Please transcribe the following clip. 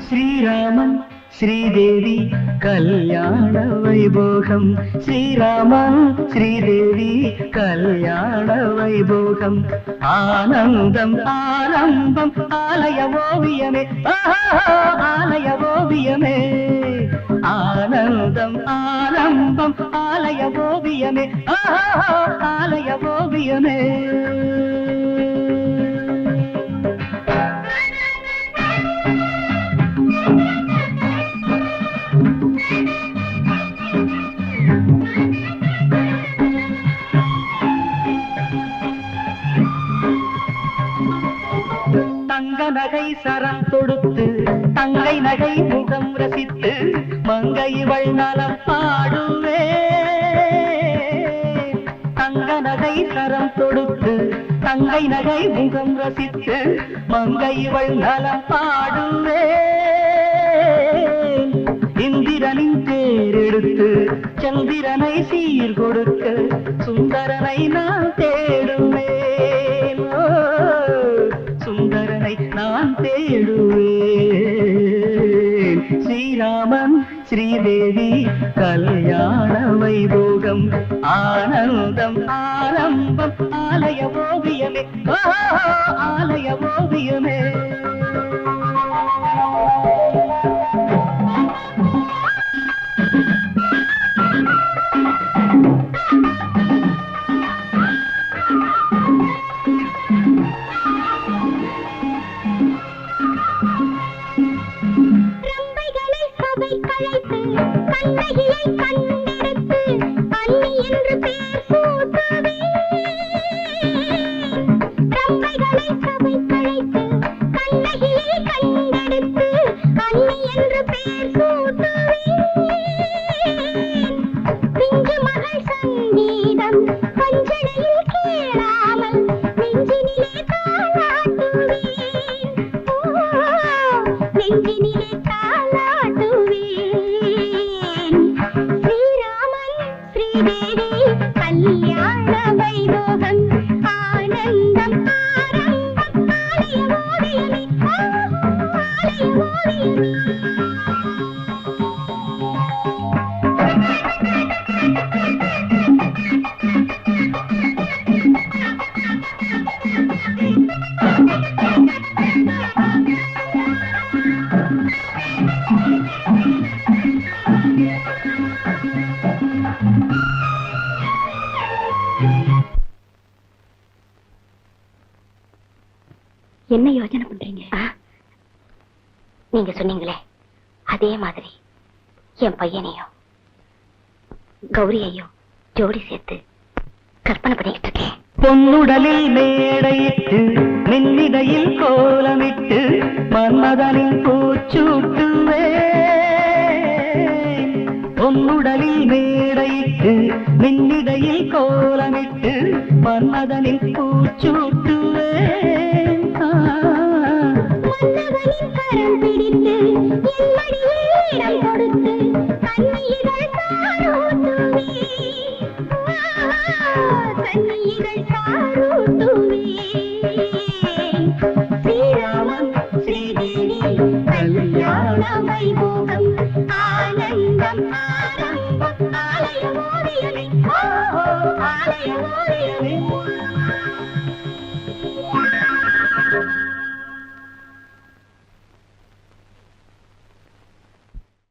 ஸ்ரீராமன் ஸ்ரீதேவி கல்யாண வைபோகம், ஸ்ரீராமன் ஸ்ரீதேவி கல்யாண வைபோகம், ஆனந்தம் ஆரம்பம் ஆலய ஓவியமே, ஆலய ஓவியமே, ஆனந்தம் ஆரம்பம் ஆலய ஓவியமே, ஆலய ஓவியமே. தங்க நகை சரம் தொடுத்து தங்கை நகை முகம் ரசித்து மங்கை இவள் நலம் பாடுவே, தங்க நகை சரம் தொடுத்து தங்கை நகை முகம் ரசித்து மங்கை இவள் நலம் பாடுவே, இந்திரனின் தேரெடுத்து சந்திரனை சீர் கொடுக்க சுந்தரனை நான் தேடுவேன், சுந்தரனை நான் தேடுவேன். ஸ்ரீராமன் ஸ்ரீதேவி கல்யாண வைபோகம், ஆனந்தம் ஆரம்பம் ஆலய ஓவியமே, ஆலய ஓவியமே. கண்ணகியை கண்டெடுத்து அன்னி என்று பேர் சூட்டுவே, ரம்பைகளை சபை கழைத்து கண்ணகியை கண்டெடுத்து அன்னி என்று பேர் சூட்டுவே, பிஞ்சு மகள் சங்கீதம் பஞ்சனையில் கேளாமல் நெஞ்சினிலே தாளாட்டுவேன், நெஞ்சினிலே தாளாட்டுவேன். கல்யாண வைபோகம், ஆனந்தம் ஆரம்பம் ஆலய ஓவியமே, ஆலய ஓவியமே. என்ன யோசனை பண்றீங்க? நீங்க சொன்னீங்களே அதே மாதிரி என் பையனையும் கௌரியையும் ஜோடி சேர்த்து கற்பனை பண்ணிக்கிட்டு இருக்கேன். பொன்னுடலில் மேடையிட்டு மின்னிடையில் கோலமிட்டு மன்மதனின் பூச்சூட்டுவே, பொன்னுடலில் மேடையிட்டு மின்னிடையில் கோலமிட்டு மன்மதனின் பூச்சூட்டுவே, மன்னவனின் கரம் பிடித்து என் மடியில் இடம் கொடுத்து கண்ணீர்கள் சாரூட்டுவே, கண்ணீர்கள் சாரூட்டுவே. ஸ்ரீராமன் ஸ்ரீதேவி கல்யாண வைபோகம், ஆனந்தம் ஆரம்பம் ஆலய ஓவியமே, ஆலய ஓவியமே.